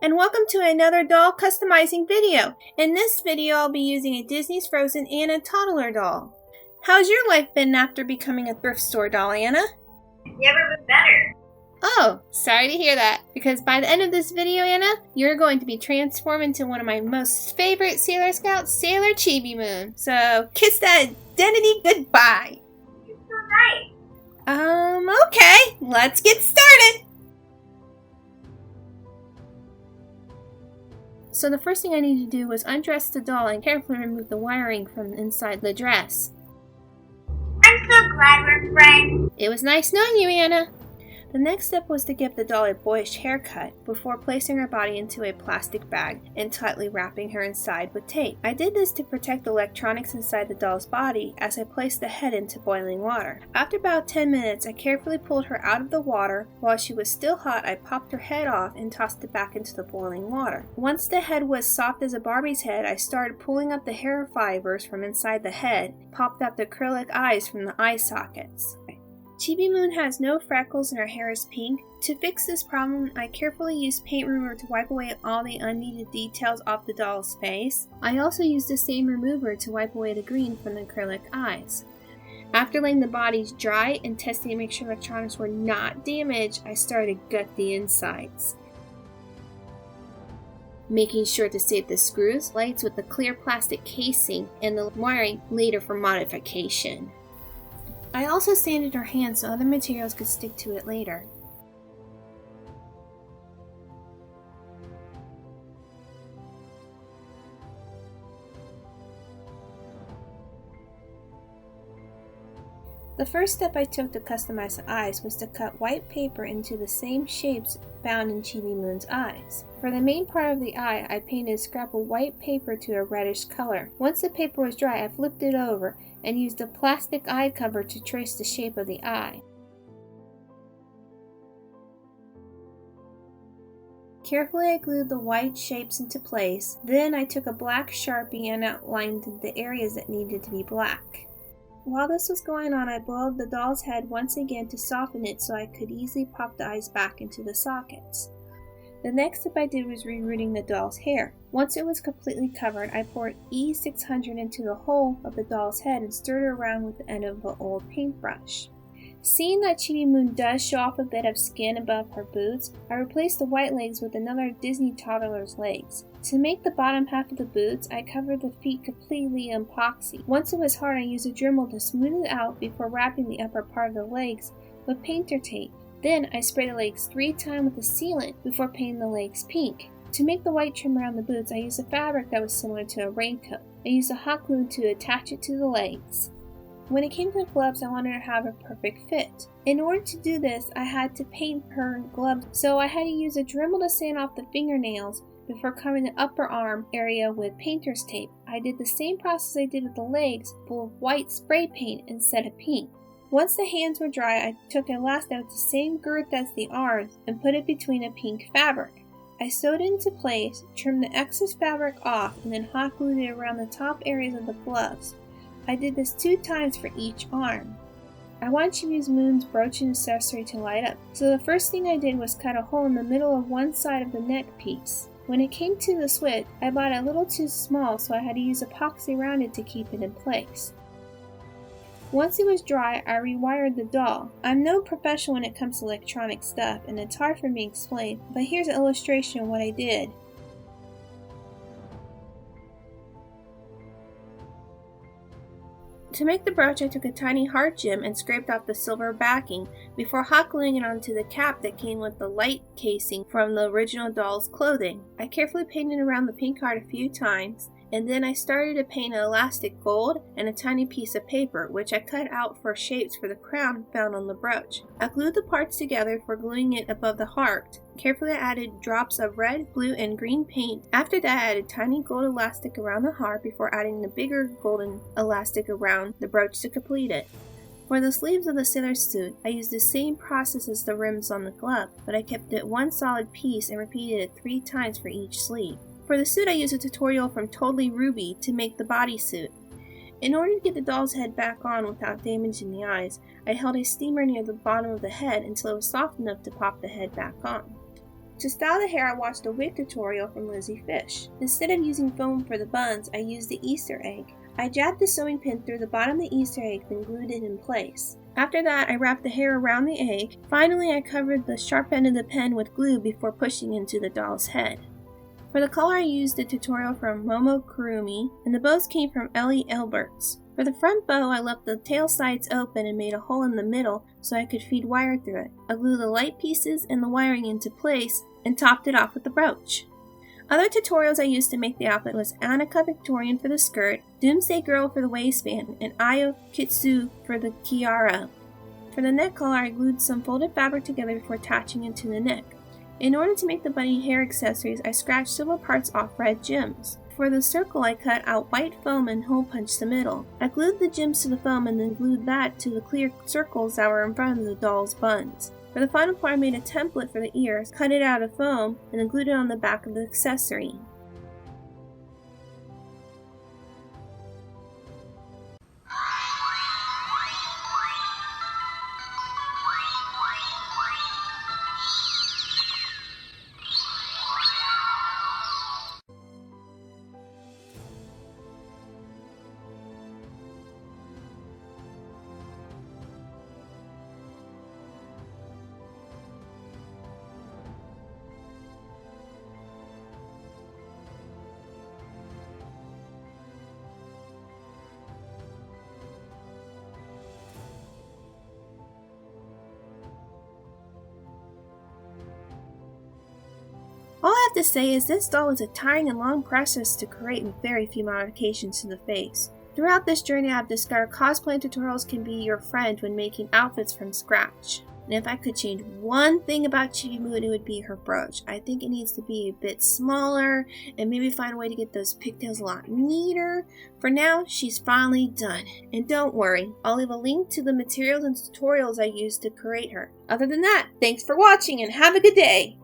and welcome to another doll customizing video. In this video, I'll be using a Disney's Frozen and a toddler doll. How's your life been after becoming a thrift store doll, Anna? Never been better. Oh, sorry to hear that, because by the end of this video, Anna, you're going to be transformed into one of my most favorite Sailor Scouts, Sailor Chibi Moon. So, kiss that identity goodbye. It's so nice. Okay, let's get started. So the first thing I needed to do was undress the doll and carefully remove the wiring from inside the dress. I'm so glad we're friends. It was nice knowing you, Anna. The next step was to give the doll a boyish haircut before placing her body into a plastic bag and tightly wrapping her inside with tape. I did this to protect the electronics inside the doll's body as I placed the head into boiling water. After about 10 minutes, I carefully pulled her out of the water. While she was still hot, I popped her head off and tossed it back into the boiling water. Once the head was soft as a Barbie's head, I started pulling up the hair fibers from inside the head, popped out the acrylic eyes from the eye sockets. Chibi Moon has no freckles and her hair is pink. To fix this problem, I carefully used paint remover to wipe away all the unneeded details off the doll's face. I also used the same remover to wipe away the green from the acrylic eyes. After letting the bodies dry and testing to make sure electronics were not damaged, I started to gut the insides, making sure to save the screws, lights with the clear plastic casing, and the wiring later for modification. I also sanded her hands so other materials could stick to it later. The first step I took to customize the eyes was to cut white paper into the same shapes found in Chibi Moon's eyes. For the main part of the eye, I painted a scrap of white paper to a reddish color. Once the paper was dry, I flipped it over and used a plastic eye cover to trace the shape of the eye. Carefully, I glued the white shapes into place. Then I took a black Sharpie and outlined the areas that needed to be black. While this was going on, I boiled the doll's head once again to soften it so I could easily pop the eyes back into the sockets. The next step I did was rerouting the doll's hair. Once it was completely covered, I poured E600 into the hole of the doll's head and stirred it around with the end of an old paintbrush. Seeing that Chibi Moon does show off a bit of skin above her boots, I replaced the white legs with another Disney toddler's legs. To make the bottom half of the boots, I covered the feet completely in epoxy. Once it was hard, I used a Dremel to smooth it out before wrapping the upper part of the legs with painter tape. Then I sprayed the legs 3 times with a sealant before painting the legs pink. To make the white trim around the boots, I used a fabric that was similar to a raincoat. I used a hot glue to attach it to the legs. When it came to the gloves, I wanted to have a perfect fit. In order to do this, I had to paint her gloves, so I had to use a Dremel to sand off the fingernails before covering the upper arm area with painter's tape. I did the same process I did with the legs, but with white spray paint instead of pink. Once the hands were dry, I took an elastic with the same girth as the arms and put it between a pink fabric. I sewed it into place, trimmed the excess fabric off, and then hot glued it around the top areas of the gloves. I did this 2 times for each arm. I wanted to use Moon's brooch and accessory to light up, so the first thing I did was cut a hole in the middle of one side of the neck piece. When it came to the switch, I bought it a little too small, so I had to use epoxy around it to keep it in place. Once it was dry, I rewired the doll. I'm no professional when it comes to electronic stuff, and it's hard for me to explain, but here's an illustration of what I did. To make the brooch, I took a tiny heart gem and scraped off the silver backing before hot gluing it onto the cap that came with the light casing from the original doll's clothing. I carefully painted around the pink heart a few times, and then I started to paint an elastic gold and a tiny piece of paper, which I cut out for shapes for the crown found on the brooch. I glued the parts together for gluing it above the heart. Carefully I added drops of red, blue, and green paint. After that, I added tiny gold elastic around the heart before adding the bigger golden elastic around the brooch to complete it. For the sleeves of the sailor suit, I used the same process as the rims on the glove, but I kept it one solid piece and repeated it 3 times for each sleeve. For the suit, I used a tutorial from Totally Ruby to make the bodysuit. In order to get the doll's head back on without damaging the eyes, I held a steamer near the bottom of the head until it was soft enough to pop the head back on. To style the hair, I watched a wig tutorial from Lizzie Fish. Instead of using foam for the buns, I used the Easter egg. I jabbed the sewing pin through the bottom of the Easter egg, then glued it in place. After that, I wrapped the hair around the egg. Finally, I covered the sharp end of the pen with glue before pushing into the doll's head. For the color, I used a tutorial from Momo Kurumi, and the bows came from Ellie Elberts. For the front bow, I left the tail sides open and made a hole in the middle so I could feed wire through it. I glued the light pieces and the wiring into place and topped it off with the brooch. Other tutorials I used to make the outfit was Annika Victorian for the skirt, Doomsday Girl for the waistband, and Ayo Kitsu for the tiara. For the neck collar, I glued some folded fabric together before attaching it to the neck. In order to make the bunny hair accessories, I scratched several parts off red gems. For the circle, I cut out white foam and hole punched the middle. I glued the gems to the foam and then glued that to the clear circles that were in front of the doll's buns. For the final part, I made a template for the ears, cut it out of foam, and then glued it on the back of the accessory. All I have to say is this doll is a tiring and long process to create with very few modifications to the face. Throughout this journey, I have discovered cosplay tutorials can be your friend when making outfits from scratch. And if I could change one thing about Chibi Moon, it would be her brooch. I think it needs to be a bit smaller and maybe find a way to get those pigtails a lot neater. For now, she's finally done. And don't worry, I'll leave a link to the materials and tutorials I used to create her. Other than that, thanks for watching and have a good day!